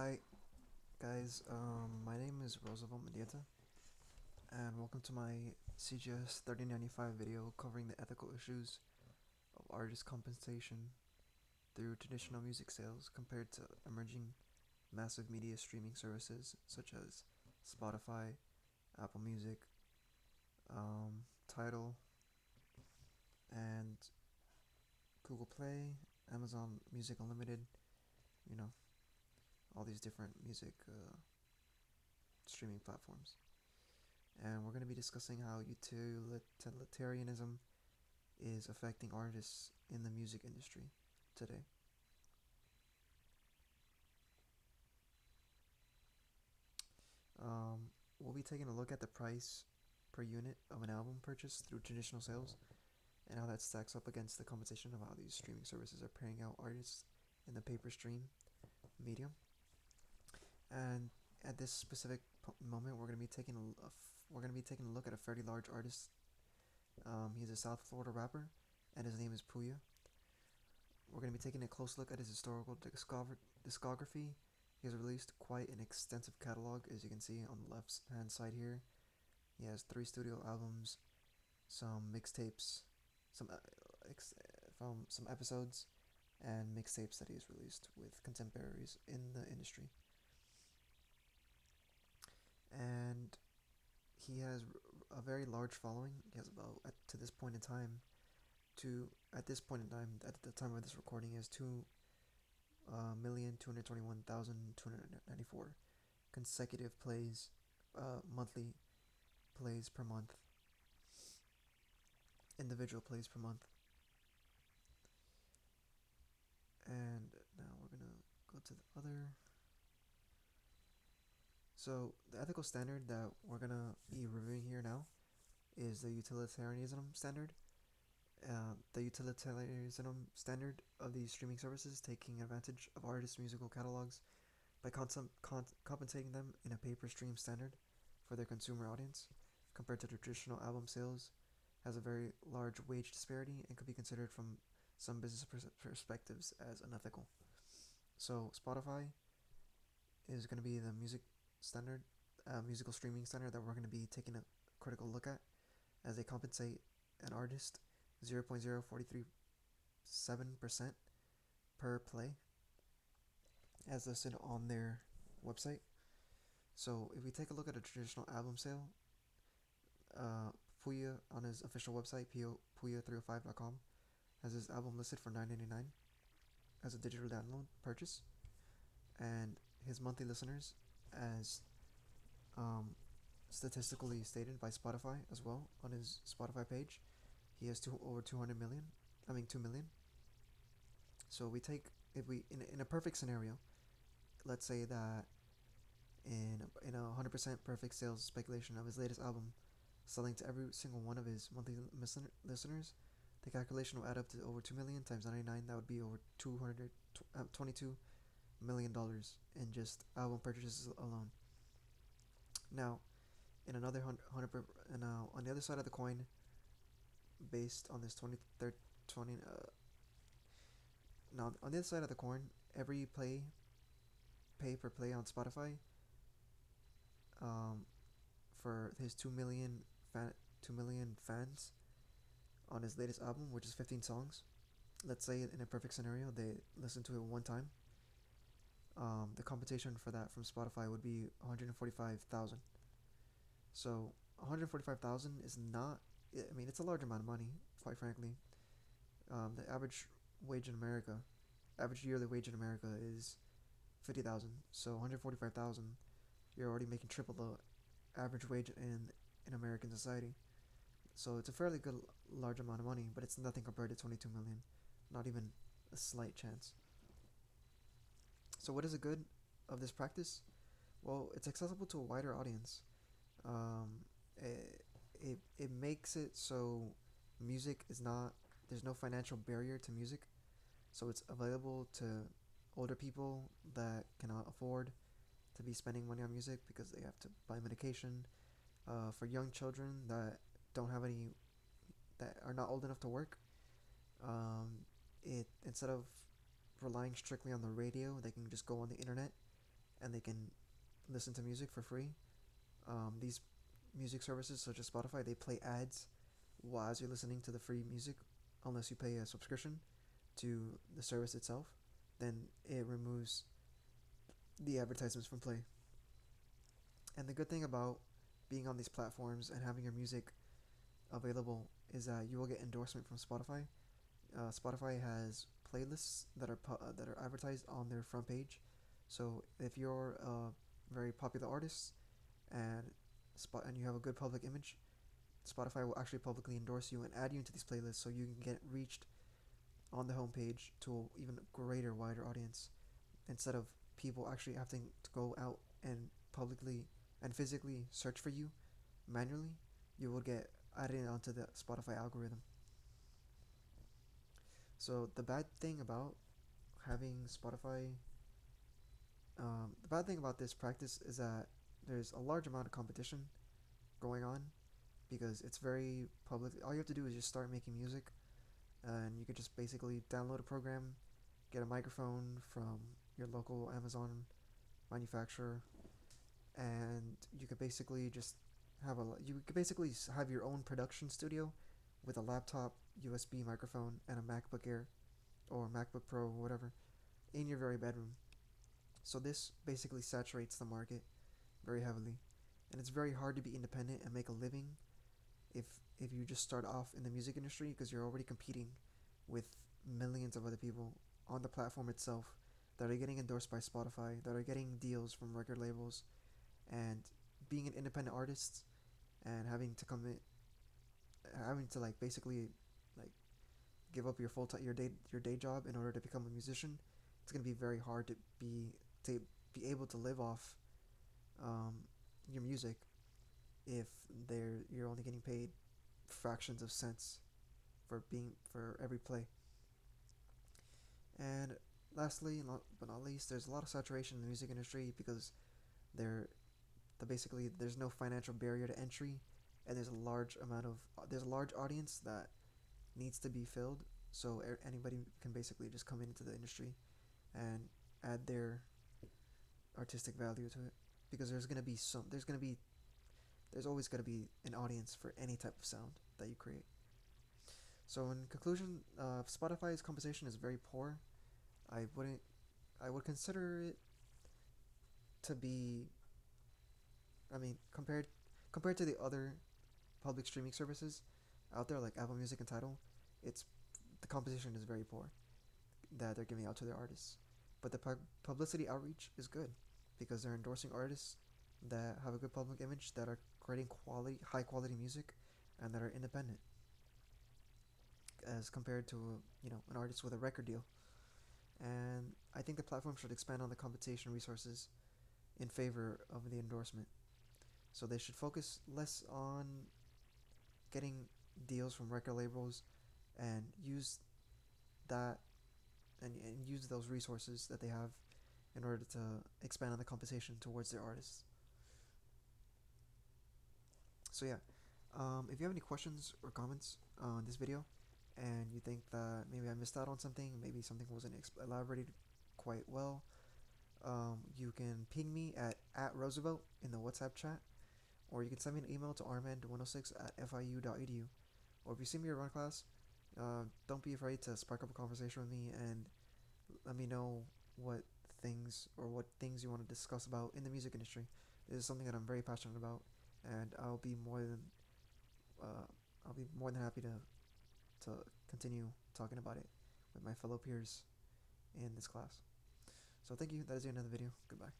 Hi guys, my name is Roosevelt Mendieta, and welcome to my CGS3095 video covering the ethical issues of artist compensation through traditional music sales compared to emerging massive media streaming services such as Spotify, Apple Music, Tidal, and Google Play, Amazon Music Unlimited, you know, all these different music streaming platforms. And we're going to be discussing how utilitarianism is affecting artists in the music industry today. We'll be taking a look at the price per unit of an album purchase through traditional sales and how that stacks up against the compensation of how these streaming services are paying out artists in the paper stream medium. And at this specific moment, we're going to be taking a look at a fairly large artist. He's a South Florida rapper, and his name is Puya. We're going to be taking a close look at his historical discography. He has released quite an extensive catalog, as you can see on the left hand side here. He has 3 studio albums, some mixtapes, some from some episodes, and mixtapes that he has released with contemporaries in the industry. And he has a very large following. He has about to this point in time, at the time of this recording, he has 2,221,294 consecutive plays, monthly plays per month, individual plays per month. And now we're gonna go to the other. So the ethical standard that we're gonna be reviewing here now is the utilitarianism standard. The utilitarianism standard of these streaming services taking advantage of artists' musical catalogs by compensating them in a pay-per-stream standard for their consumer audience compared to traditional album sales has a very large wage disparity and could be considered from some business perspectives as unethical. So Spotify is going to be the musical streaming standard that we're going to be taking a critical look at, as they compensate an artist 0.0437% per play, as listed on their website. So if we take a look at a traditional album sale, Puya on his official website, puya305.com, has his album listed for $9.99 as a digital download purchase, and his monthly listeners, as statistically stated by Spotify as well on his Spotify page, he has over 200 million. 2 million. So we take if we in a perfect scenario, let's say that in a 100% perfect sales speculation of his latest album selling to every single one of his monthly listeners, the calculation will add up to over 2 million times 99. That would be over $22 million in just album purchases alone. Now, in another on the other side of the coin, based on this 20 now on the other side of the coin, every pay per play on Spotify, um, for his 2 million fans on his latest album, which is 15 songs. Let's say in a perfect scenario they listen to it one time. The compensation for that from Spotify would be 145,000. So 145,000 is not. I mean, it's a large amount of money, quite frankly. The average yearly wage in America is 50,000. So 145,000, you're already making triple the average wage in American society. So it's a fairly good large amount of money, but it's nothing compared to 22 million. Not even a slight chance. So what is the good of this practice? Well, it's accessible to a wider audience. Um, it makes it so music is not there's no financial barrier to music, so it's available to older people that cannot afford to be spending money on music because they have to buy medication. For young children that are not old enough to work, it instead of relying strictly on the radio, they can just go on the internet and they can listen to music for free. These music services such as Spotify, they play ads while you're listening to the free music, unless you pay a subscription to the service itself. Then it removes the advertisements from play. And the good thing about being on these platforms and having your music available is that you will get endorsement from Spotify. Spotify has playlists that are advertised on their front page. So if you're a very popular artist and and you have a good public image, Spotify will actually publicly endorse you and add you into these playlists so you can get reached on the homepage to an even greater, wider audience instead of people actually having to go out and publicly and physically search for you manually. You will get added onto the Spotify algorithm. So the bad thing about having Spotify, the bad thing about this practice is that there's a large amount of competition going on because it's very public. All you have to do is just start making music, and you could just basically download a program, get a microphone from your local Amazon manufacturer, and you could basically just have your own production studio with a laptop, USB microphone, and a MacBook Air or MacBook Pro or whatever in your very bedroom. So this basically saturates the market very heavily, and it's very hard to be independent and make a living if if you just start off in the music industry because you're already competing with millions of other people on the platform itself that are getting endorsed by Spotify, that are getting deals from record labels, and being an independent artist and having to like basically like give up your day job in order to become a musician. It's gonna be very hard to be able to live off um, your music if you're only getting paid fractions of cents for every play. And lastly, but not least, there's a lot of saturation in the music industry because there basically there's no financial barrier to entry, and there's a large audience that needs to be filled. So anybody can basically just come into the industry and add their artistic value to it because there's always gonna be an audience for any type of sound that you create. So in conclusion, Spotify's compensation is very poor. I wouldn't I would consider it to be, I mean, compared to the other public streaming services out there like Apple Music and Tidal, it's the competition is very poor that they're giving out to their artists. But the publicity outreach is good because they're endorsing artists that have a good public image, that are creating high quality music, and that are independent as compared to an artist with a record deal. And I think the platform should expand on the compensation resources in favor of the endorsement. So they should focus less on getting deals from record labels and use that and use those resources that they have in order to expand on the compensation towards their artists. So yeah, if you have any questions or comments on this video, and you think that maybe I missed out on something, maybe something wasn't elaborated quite well, you can ping me at Roosevelt in the WhatsApp chat, or you can send me an email to armand106@fiu.edu. Or if you see me around class, don't be afraid to spark up a conversation with me and let me know what things you want to discuss about in the music industry. This is something that I'm very passionate about, and uh, I'll be more than happy to continue talking about it with my fellow peers in this class. So thank you. That is the end of the video. Goodbye.